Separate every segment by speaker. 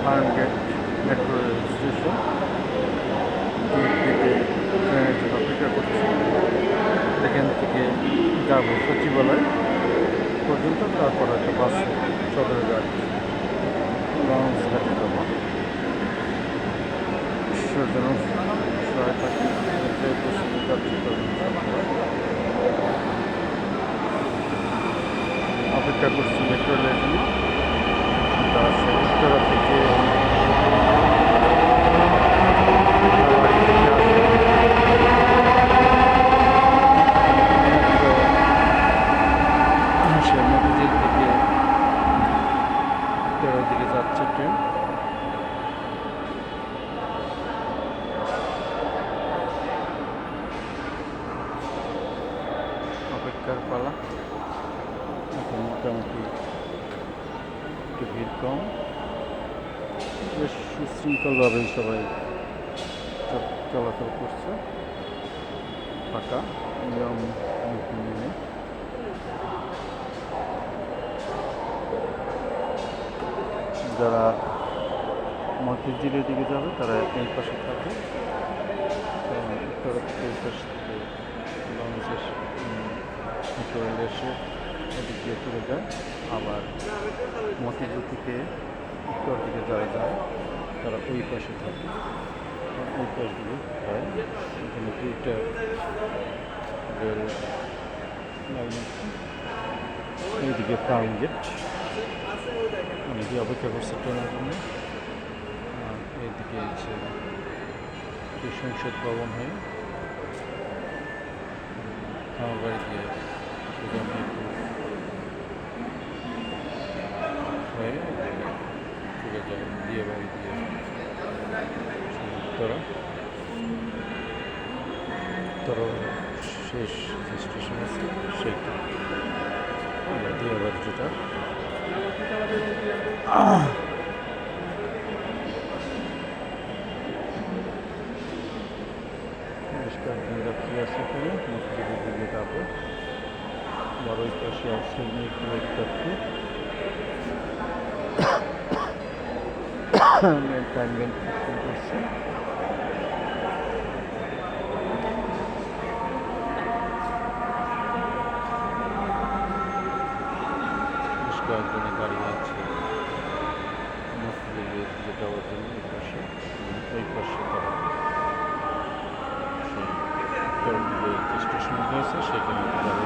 Speaker 1: Farmgate metro rail station গেটে ট্রেনের জন্য অপেক্ষা করছি। এখান থেকে যাব সচিবালয় পর্যন্ত, তারপর একটা বাসে সদরঘাট লঞ্চঘাটে যাবো। ঈশ্বর যেন সহায় থাকে, অপেক্ষা করছি মেট্রো রেলের জন্য। উত্তরা থেকে মতিঝিল থেকে উত্তরার দিকে যাচ্ছে ট্রেন। অপেক্ষার পালা। এখন মোটামুটি একটু ভিড় কম, বেশ সুশৃঙ্খলভাবেই সবাই চলাচল করছে, ফাঁকা নিয়ম নীতি মেনে। যারা মতিঝিলের দিকে যাবে তারা এই পাশে থাকে, উত্তরা থেকে এই পাশ থেকে লঞ্চের মেট্রো রেল এসে ওদিক দিয়ে চলে যায়। আবার মতিঝিল থেকে উত্তর দিকে যারা যায় তারা ওই পাশে থাকে, ওই পাশগুলো হয়। এখানে দুইটা রেল লাইন আছে। এইদিকে ফার্মগেট, অনেকে অপেক্ষা করছে ট্রেনের জন্য। আর এইদিকে হচ্ছে সংসদ ভবন হয়ে আমার বাড়ি দিয়ে হয়ে চলে যায় বিয়ে বাড়ি দিয়ে উত্তরা শেষ যে স্টেশন আছে সেইটা বিয়ে বাড়ি, যেটা বেশ কয়েকজন যাত্রী আছে এখানে মসজিদের দিকে যাবে। বড়ই পাশে আছে অনেক যাত্রী। টাইমমেন্ট করছে। বেশ কয়েকজনের গাড়ি আছে মসজিদের দিকে যাওয়ার জন্য। এই পাশে তারা সেই উত্তর দিকে যে স্টেশন হয়েছে সেখানে যাবে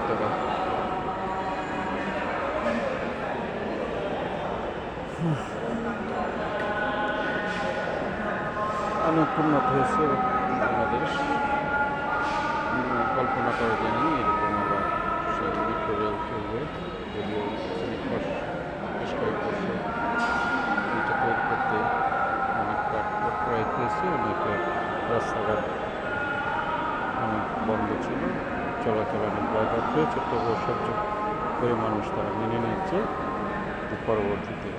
Speaker 1: তারা। অনেক উন্নত হয়েছে বাংলাদেশ, কল্পনা করা যায়নি এরকম আবার সেই মেট্রো রেল চলবে। যদিও বেশ কয়েক বছর এটা তৈরি করতে অনেক প্রয়োগ হয়েছে, অনেক রাস্তাঘাট অনেক বন্ধ ছিল, চলাচল অনেক ব্যাঘাত হয়েছে, তবুও সহ্য করে মানুষ তারা মেনে নিচ্ছে। পরবর্তীতে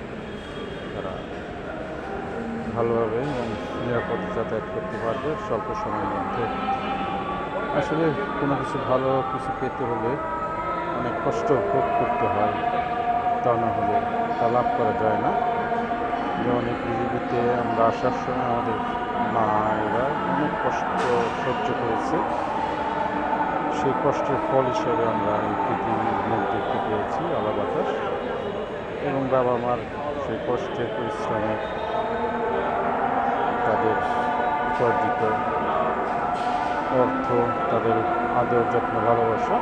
Speaker 1: তারা ভালোভাবে এবং নিরাপদে যাতায়াত করতে পারবে স্বল্প সময়ের মধ্যে। আসলে কোনো কিছু ভালো কিছু পেতে হলে অনেক কষ্ট ভোগ করতে হয়, তা না হলে তা লাভ করা যায় না। যেমন এই পৃথিবীতে আমরা আসার সময় আমাদের মায়েরা অনেক কষ্ট সহ্য করেছে, সেই কষ্টের ফল হিসেবে আমরা এই পৃথিবীর মধ্যে পেয়েছি আলো বাতাস, এবং বাবা মার সেই কষ্টের পরিশ্রমের তাদের উপার্জিত অর্থ, তাদের আদর যত্ন ভালোবাসা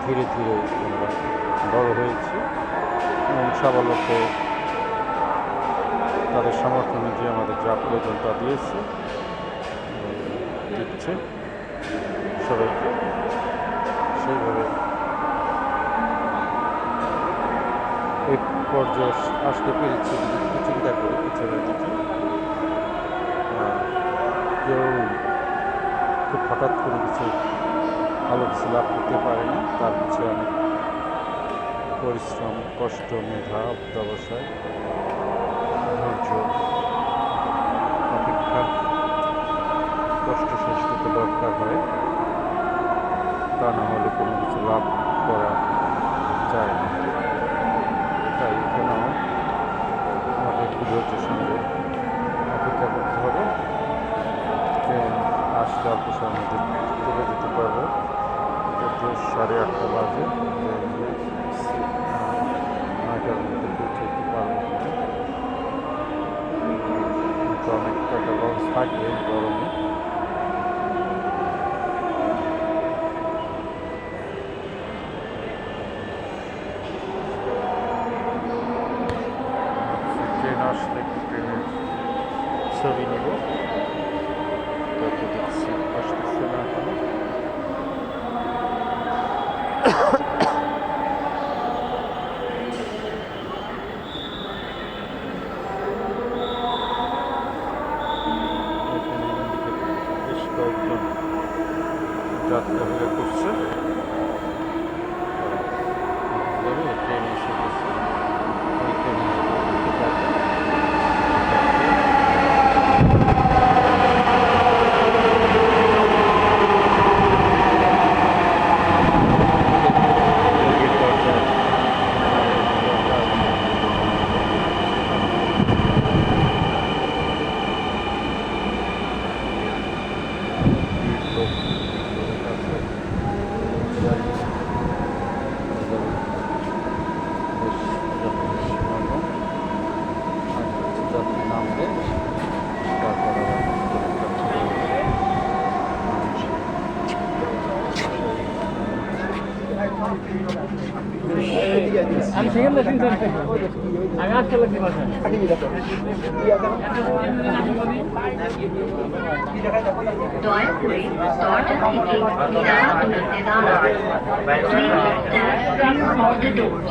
Speaker 1: ধীরে ধীরে আমরা বড় হয়েছি এবং সাবলকে তাদের সামর্থ্য অনুযায়ী আমাদের যা প্রয়োজন তা দিচ্ছে সবাইকে। সেইভাবে এই পর্যায়ে আসতে পেরেছি যদি চিন্তা করি পিছনের দিকে। কেউ খুব হঠাৎ করে কিছু ভালো কিছু লাভ করতে পারে না, তার পিছিয়ে অনেক পরিশ্রম, কষ্ট, মেধা, অধ্যবসায়, ধৈর্য, অপেক্ষা, কষ্ট সহিষ্ণুতা দরকার হয়, তা না হলে কোনো কিছু লাভ করা যায় না। তাই এখানেও আমাকে একটু ধৈর্যের সঙ্গে অপেক্ষা করতে হবে। ট্রেন আসলে অল্প সময়ের মধ্যে চলে যেতে পারবো। যদিও 8:30 বাজে, ট্রেন 9টার মধ্যে পৌঁছাতে পারবো। কিন্তু অনেক টাকা লস থাকবে গরমে। ট্রেন আসলে একটু ট্রেনের ছবি নেব, তত দেখছি আসতেছে না এখনো। বেশ কয়েকজন যাত্রা হয়ে করছে। ট্রেন এসে গেছে, ওই ট্রেনে
Speaker 2: আমি সেখানে আমি আজকে লাগতে পারছি
Speaker 3: দয়া করে দরজা থেকে নিরাপদ দূরত্বে দাঁড়ান। Please stand clear of the doors.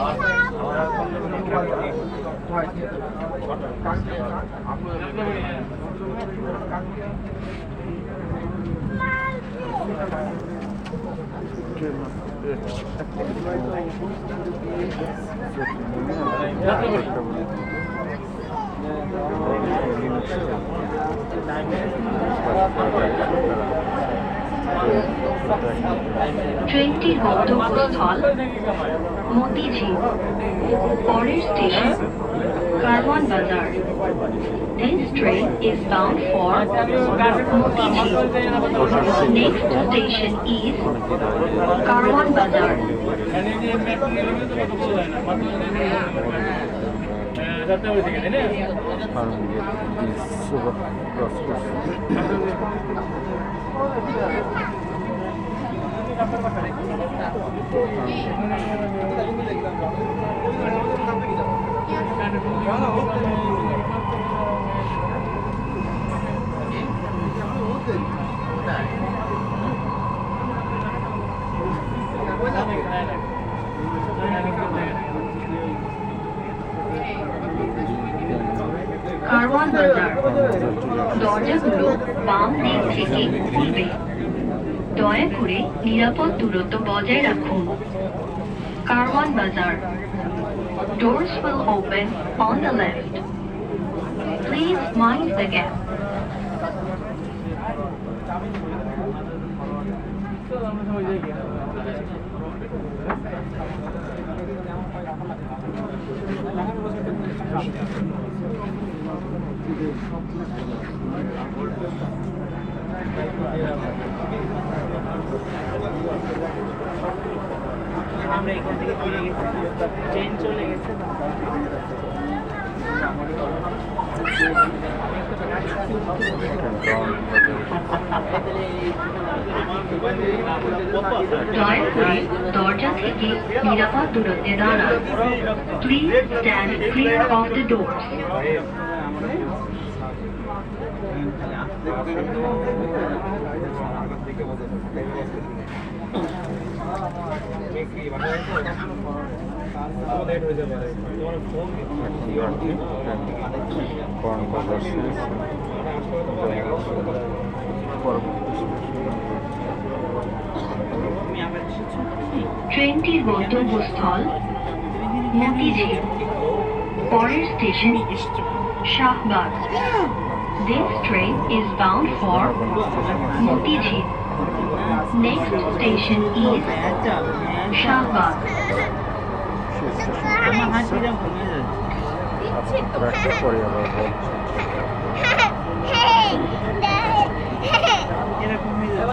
Speaker 3: 20 গন্তব্যস্থল মতিঝিল, পরের স্টেশন কারওয়ান বাজার। This train is bound for Motijheel. Next station is Karwan Bazar. Karwan বাজার। দরজাগুলো বাম দিক থেকে খুলবে। দয়া করে নিরাপদ দূরত্ব বজায় রাখুন। কারওয়ান বাজার। Doors will open on the left. Please mind the gap.
Speaker 2: আমরা এখান থেকে ফিরে গেছি, ট্রেন চলে গেছে।
Speaker 3: দয়া করে দরজা থেকে নিরাপদ দূরত্বে দাঁড়ান। Please stand clear of the doors. ট্রেনটির গন্তব্যস্থল মতিঝিল, পরের station Shahbag. This train is bound for Motijheel. Next station is Shahbag.
Speaker 1: Station আপনারা একটু পরে আবার বলছি।